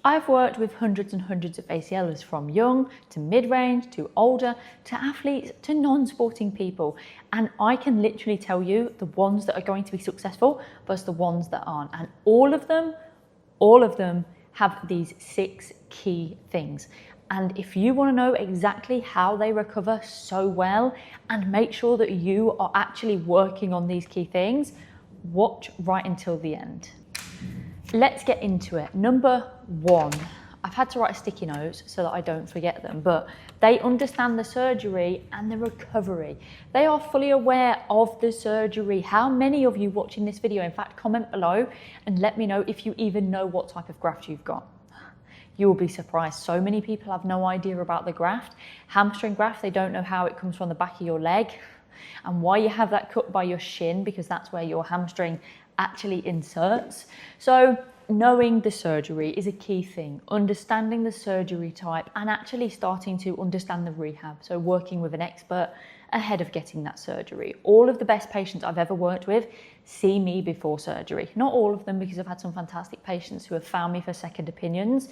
I've worked with hundreds and hundreds of ACLs, from young to mid-range to older to athletes to non-sporting people, and I can literally tell you the ones that are going to be successful versus the ones that aren't, and all of them have these 6 key things. And if you want to know exactly how they recover so well and make sure that you are actually working on these key things, watch right until the end. Let's get into it. Number 1, I've had to write sticky notes so that I don't forget them, but they understand the surgery and the recovery. They are fully aware of the surgery. How many of you watching this video, in fact, comment below and let me know if you even know what type of graft you've got. You will be surprised. So many people have no idea about the graft. Hamstring graft, they don't know how it comes from the back of your leg and why you have that cut by your shin, because that's where your hamstring actually inserts. So knowing the surgery is a key thing, understanding the surgery type and actually starting to understand the rehab. So working with an expert ahead of getting that surgery. All of the best patients I've ever worked with see me before surgery. Not all of them, because I've had some fantastic patients who have found me for second opinions.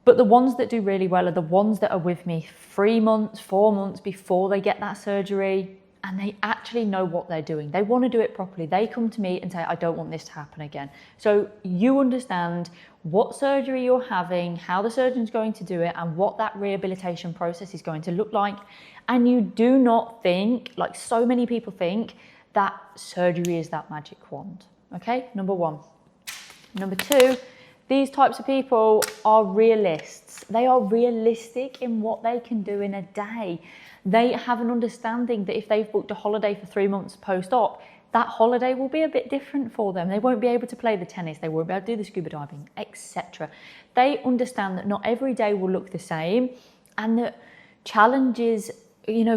But the ones that do really well are the ones that are with me 3 months, 4 months before they get that surgery, and they actually know what they're doing. They want to do it properly. They come to me and say, I don't want this to happen again. So you understand what surgery you're having, how the surgeon's going to do it, and what that rehabilitation process is going to look like. And you do not think, like so many people think, that surgery is that magic wand. Okay, number 1. Number 2, these types of people are realists. They are realistic in what they can do in a day. They have an understanding that if they've booked a holiday for 3 months post-op, that holiday will be a bit different for them. They won't be able to play the tennis, they won't be able to do the scuba diving, etc. They understand that not every day will look the same, and that challenges,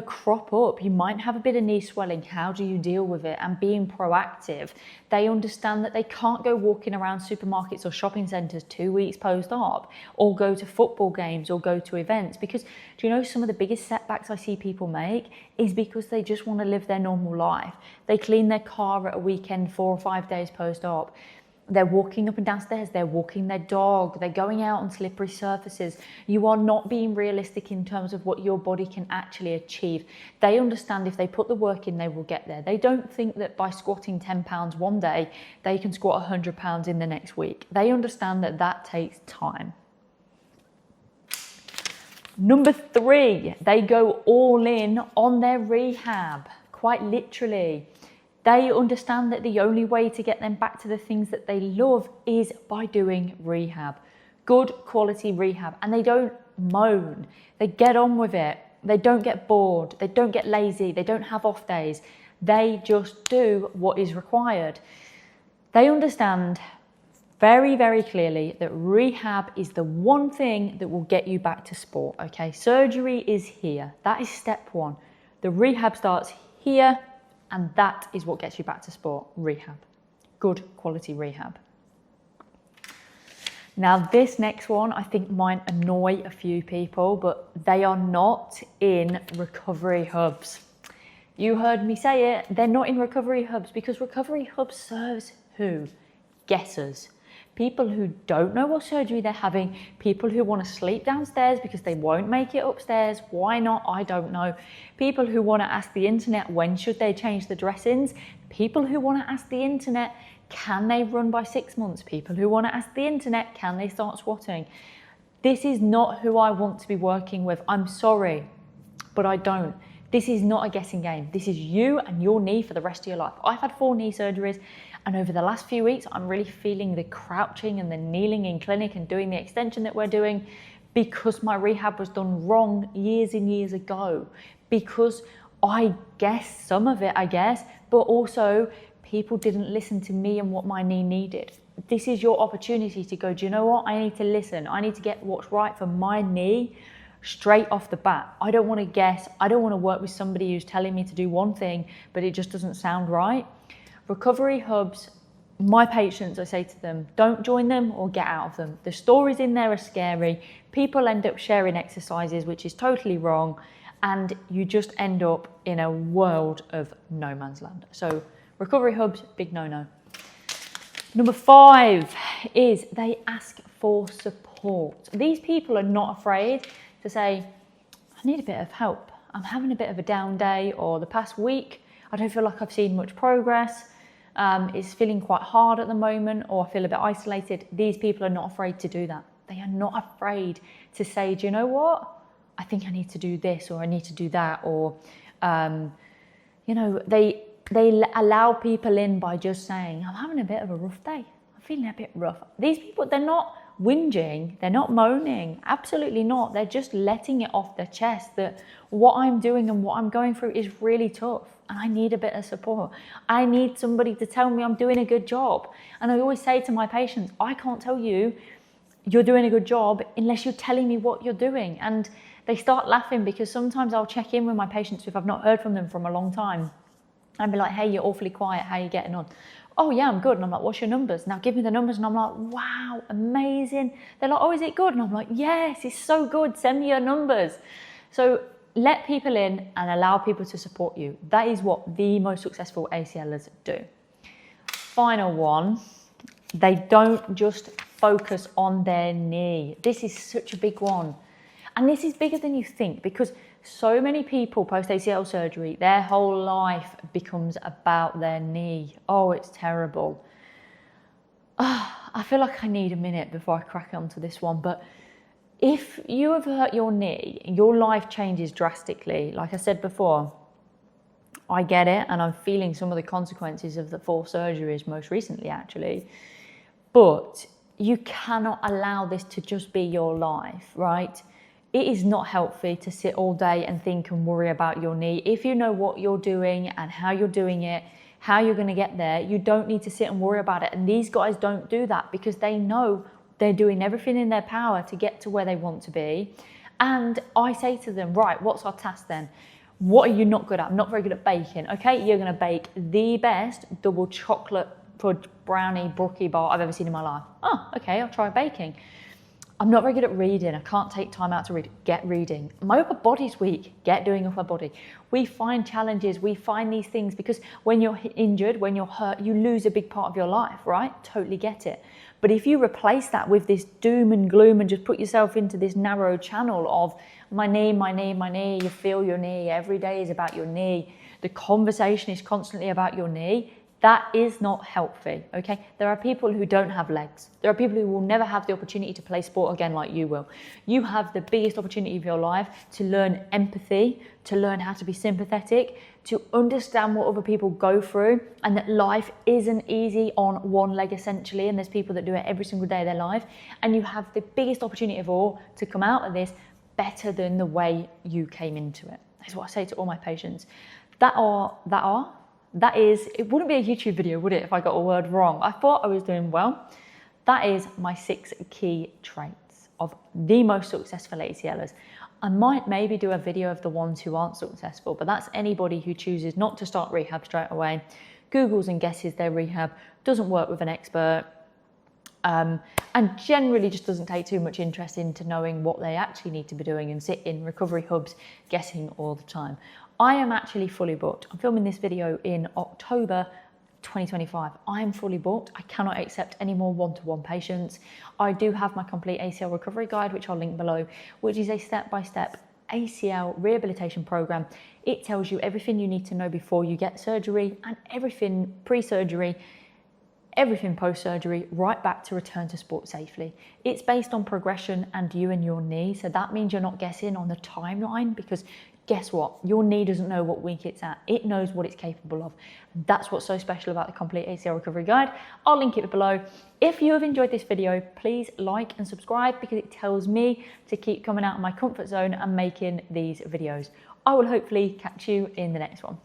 crop up. You might have a bit of knee swelling. How do you deal with it? And being proactive. They understand that they can't go walking around supermarkets or shopping centres 2 weeks post-op, or go to football games or go to events, because do you know some of the biggest setbacks I see people make is because they just want to live their normal life. They clean their car at a weekend 4 or 5 days post-op. They're walking up and downstairs, they're walking their dog, they're going out on slippery surfaces. You are not being realistic in terms of what your body can actually achieve. They understand if they put the work in, they will get there. They don't think that by squatting 10 pounds one day, they can squat 100 pounds in the next week. They understand that that takes time. Number 3, they go all in on their rehab, quite literally. They understand that the only way to get them back to the things that they love is by doing rehab, good quality rehab. And they don't moan, they get on with it. They don't get bored, they don't get lazy, they don't have off days. They just do what is required. They understand very, very clearly that rehab is the one thing that will get you back to sport, okay? Surgery is here, that is step 1. The rehab starts here, and that is what gets you back to sport, rehab. Good quality rehab. Now this next one I think might annoy a few people, but they are not in recovery hubs. You heard me say it, they're not in recovery hubs, because recovery hubs serves who? Guessers. People who don't know what surgery they're having, people who want to sleep downstairs because they won't make it upstairs. Why not? I don't know. People who want to ask the internet when should they change the dressings. People who want to ask the internet, can they run by 6 months? People who want to ask the internet, can they start squatting? This is not who I want to be working with. I'm sorry, but I don't. This is not a guessing game. This is you and your knee for the rest of your life. I've had 4 knee surgeries, and over the last few weeks, I'm really feeling the crouching and the kneeling in clinic and doing the extension that we're doing, because my rehab was done wrong years and years ago. Because I guessed some of it, but also people didn't listen to me and what my knee needed. This is your opportunity to go, do you know what? I need to listen. I need to get what's right for my knee straight off the bat. I don't want to guess. I don't want to work with somebody who's telling me to do one thing, but it just doesn't sound right. Recovery hubs, my patients, I say to them, don't join them or get out of them. The stories in there are scary. People end up sharing exercises, which is totally wrong. And you just end up in a world of no man's land. So recovery hubs, big no-no. Number 5 is they ask for support. These people are not afraid to say, I need a bit of help. I'm having a bit of a down day, or the past week, I don't feel like I've seen much progress. It's feeling quite hard at the moment, or I feel a bit isolated. These people are not afraid to do that. They are not afraid to say, do you know what? I think I need to do this, or I need to do that, or, they allow people in by just saying, I'm having a bit of a rough day. I'm feeling a bit rough. These people, they're not whinging, they're not moaning, absolutely not. They're just letting it off their chest that what I'm doing and what I'm going through is really tough and I need a bit of support. I need somebody to tell me I'm doing a good job. And I always say to my patients, I can't tell you you're doing a good job unless you're telling me what you're doing. And they start laughing because sometimes I'll check in with my patients if I've not heard from them from a long time. I'd be like, hey, you're awfully quiet, how are you getting on? Oh yeah, I'm good. And I'm like, what's your numbers? Now give me the numbers. And I'm like, wow, amazing. They're like, oh, is it good? And I'm like, yes, it's so good. Send me your numbers. So let people in and allow people to support you. That is what the most successful ACLers do. Final one, they don't just focus on their knee. This is such a big one. And this is bigger than you think, because so many people post ACL surgery, their whole life becomes about their knee. Oh, it's terrible. I feel like I need a minute before I crack onto this one. But if you have hurt your knee, your life changes drastically. Like I said before, I get it, and I'm feeling some of the consequences of the 4 surgeries most recently, actually. But you cannot allow this to just be your life, right? It is not healthy to sit all day and think and worry about your knee. If you know what you're doing and how you're doing it, how you're going to get there, you don't need to sit and worry about it. And these guys don't do that because they know they're doing everything in their power to get to where they want to be. And I say to them, right, what's our task then? What are you not good at? I'm not very good at baking. Okay, you're going to bake the best double chocolate fudge brownie brookie bar I've ever seen in my life. Oh, okay, I'll try baking. I'm not very good at reading. I can't take time out to read. Get reading. My upper body's weak. Get doing upper body. We find challenges. We find these things because when you're injured, when you're hurt, you lose a big part of your life, right? Totally get it. But if you replace that with this doom and gloom and just put yourself into this narrow channel of my knee, my knee, my knee, you feel your knee, every day is about your knee, the conversation is constantly about your knee, that is not healthy, okay? There are people who don't have legs. There are people who will never have the opportunity to play sport again like you will. You have the biggest opportunity of your life to learn empathy, to learn how to be sympathetic, to understand what other people go through, and that life isn't easy on one leg essentially, and there's people that do it every single day of their life, and you have the biggest opportunity of all to come out of this better than the way you came into it. That's what I say to all my patients. That is, it wouldn't be a YouTube video, would it, if I got a word wrong? I thought I was doing well. That is my 6 key traits of the most successful ACLers. I might maybe do a video of the ones who aren't successful, but that's anybody who chooses not to start rehab straight away, Googles and guesses their rehab, doesn't work with an expert, and generally just doesn't take too much interest into knowing what they actually need to be doing and sit in recovery hubs guessing all the time. I am actually fully booked. I'm filming this video in October 2025. I am fully booked. I cannot accept any more one-to-one patients. I do have my complete ACL recovery guide, which I'll link below, which is a step-by-step ACL rehabilitation program. It tells you everything you need to know before you get surgery and everything pre-surgery, everything post-surgery, right back to return to sport safely. It's based on progression and you and your knee. So that means you're not guessing on the timeline, because guess what? Your knee doesn't know what week it's at. It knows what it's capable of. That's what's so special about the complete ACL recovery guide. I'll link it below. If you have enjoyed this video, please like and subscribe, because it tells me to keep coming out of my comfort zone and making these videos. I will hopefully catch you in the next one.